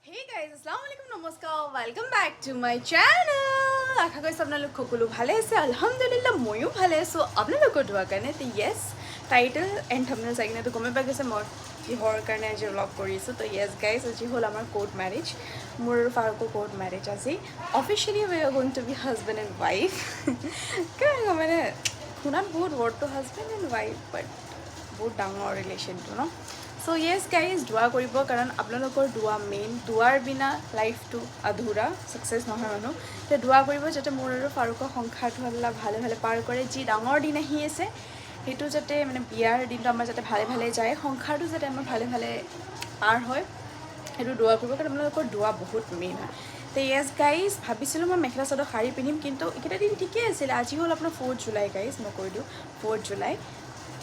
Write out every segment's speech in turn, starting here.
Hey guys, Assalamualaikum, Namaskar, welcome back to my channel. আশা কৰিছোঁ আপোনালোক সকলো ভালে আছে। আলহামদুলিল্লাহ ময়ো ভালে আছোঁ আপোনালোকৰ দোৱাৰ কাৰণে। তো য়েছ, টাইটেল এণ্ড থাম্বনেইল চাই কিনে তো গমে পাই গৈছে মই কিহৰ কাৰণে আজি ব্লগ কৰিছোঁ। তো য়েছ গাইজ, আজি হ'ল আমাৰ কোৰ্ট মেৰেজ, মোৰ আৰু ফাৰুকৰ কোৰ্ট মেৰেজ আজি। Officially we are going to be husband and wife. কাৰণ মানে শুনাত বহুত ৱৰ্ডটো হাজবেণ্ড এণ্ড ৱাইফ, বাট বহুত ডাঙৰ ৰিলেশ্যনটো ন। সো য়েছ গাইজ, দোৱা কৰিব, কাৰণ আপোনালোকৰ দোৱা মেইন। দোৱাৰ বিনা লাইফটো আধৰুৰা, ছাকচেছ নহয় মানুহ। তো দোৱা কৰিব যাতে মোৰ আৰু ফাৰুকৰ সংসাৰটো আল্লাহ ভালে ভালে পাৰ কৰে। যি ডাঙৰ দিন আহি আছে সেইটো যাতে মানে বিয়াৰ দিনটো আমাৰ যাতে ভালে ভালে যায়, সংসাৰটো যাতে আমাৰ ভালে ভালে পাৰ হয়, সেইটো দোৱা কৰিব, কাৰণ আপোনালোকৰ দোৱা বহুত মেইন হয়। তো য়েছ গাইজ, ভাবিছিলোঁ মই মেখেলা চাদৰ শাৰী পিন্ধিম, কিন্তু এইকেইটা দিন ঠিকেই আছিলে। আজি হ'ল আপোনাৰ 4 জুলাই গাইজ, মই কৈ দিওঁ 4 জুলাই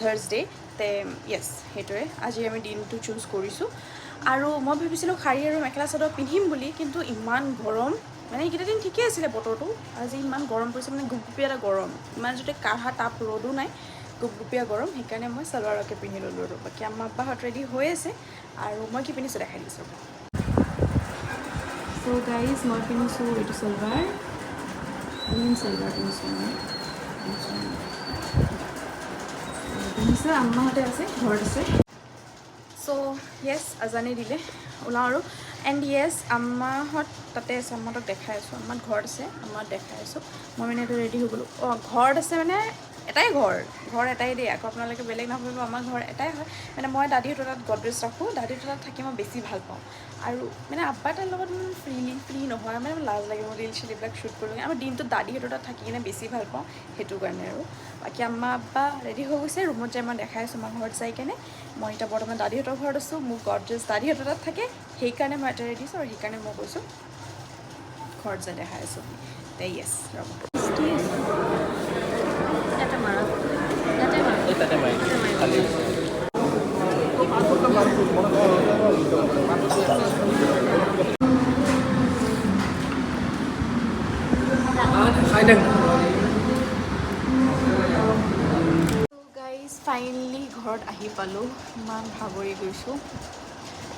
থাৰ্ছডে। তে য়েছ, সেইটোৱে আজি আমি দিনটো চুজ কৰিছোঁ। আৰু মই ভাবিছিলোঁ শাৰী আৰু মেখেলা চাদৰ পিন্ধিম বুলি, কিন্তু ইমান গৰম, মানে এইকেইটা দিন ঠিকেই আছিলে বতৰটো, আজি ইমান গৰম পৰিছে, মানে গুপগুপীয়া এটা গৰম, ইমান যদি কাঢ়া তাপ ৰ'দো নাই, গুপগুপীয়া গৰম। সেইকাৰণে মই চালৱাৰকে পিন্ধি ল'লোঁ। আৰু বাকী আম্মা আব্বাহঁত ৰেডি হৈ আছে, আৰু মই কি পিন্ধিছোঁ দেখাই দিছোঁ। চ' গাইজ, মই পিন্ধিছোঁ এইটো চালৱাৰ, চালৱাৰ পিন্ধিছোঁ মই পিন্ধিছে, আম্মাহঁতে আছে, ঘৰত আছে। চ' য়েছ, আজানি দিলে ওলাওঁ আৰু। এণ্ড য়েছ, আম্মাহঁত তাতে আছে, আম্মাহঁতক দেখাই আছোঁ, আম্মাত ঘৰত আছে, আম্মাত দেখাই আছোঁ। মই মানে এইটো ৰেডি হৈ গ'লোঁ। অঁ, ঘৰত আছে মানে এটাই ঘৰ এটাই দেই, আকৌ আপোনালোকে বেলেগ নাভাবিব, আমাৰ ঘৰ এটাই হয়। মানে মই দাদীহঁতৰ তাত গডৰেজ ৰাখোঁ, দাদীহঁতৰ তাত থাকি মই বেছি ভাল পাওঁ। আৰু মানে আব্বা তাৰ লগত ফ্ৰী নহয়, মানে লাজ লাগে মই ৰিল চিল এইবিলাক শ্বুট কৰিবলৈ। আমাৰ দিনটোত দাদীহঁতৰ তাত থাকি কিনে বেছি ভাল পাওঁ, সেইটো কাৰণে আৰু। বাকী আম্মা আব্বা ৰেডি হৈ গৈছে, ৰুমত যাই মই দেখাই আছোঁ আমাৰ ঘৰত যাই কেনে। মই এতিয়া বৰ্তমান দাদীহঁতৰ ঘৰত আছোঁ, মোৰ গডৰেজ দাদীহঁতৰ তাত থাকে, সেইকাৰণে মই এটা ৰেডি আছোঁ, আৰু সেইকাৰণে মই কৈছোঁ ঘৰত যাই দেখাই আছোঁ। তে য়েছ, ৰ'ব গাইজ, ফাইনেলি ঘৰত আহি পালোঁ। ইমান ভাগৰি গৈছোঁ,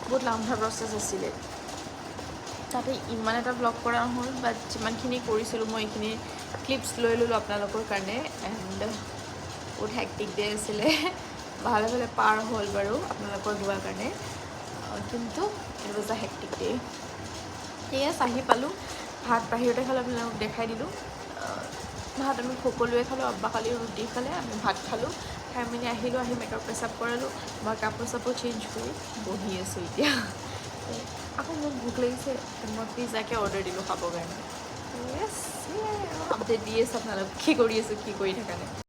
বহুত লাম্ভা প্ৰচেছ আছিলে। তাতে ইমান এটা ব্লগ কৰা নহ'ল, বাট যিমানখিনি কৰিছিলোঁ মই এইখিনি ক্লিপছ লৈ ল'লোঁ আপোনালোকৰ কাৰণে। এণ্ড বহুত হেক্টিক ডে আছিলে, ভালে ভালে পাৰ হ'ল বাৰু আপোনালোকৰ দোৱাৰ কাৰণে, কিন্তু ইট ৱাজ আ হেক্টিক ডে। সেয়ে আহি পালোঁ, ভাত বাহিৰতে খালোঁ, আপোনালোকক দেখাই দিলোঁ। ভাত আমি সকলোৱে খালোঁ, আব্বা খালি ৰুটি খালে, আমি ভাত খালোঁ, খাই মেলি আহিলোঁ। আহি মেকআপ পেচাপ কৰালোঁ, মই কাপোৰ চাপোৰ চেঞ্জ কৰি বহি আছোঁ এতিয়া। আকৌ মোক ভোক লাগিছে, মই পিজ্জাকে অৰ্ডাৰ দিলোঁ খাবৰ কাৰণে। য়েছ, আপডেট দি আছোঁ আপোনালোক কি কৰি আছোঁ, কি কৰি থকা নাই।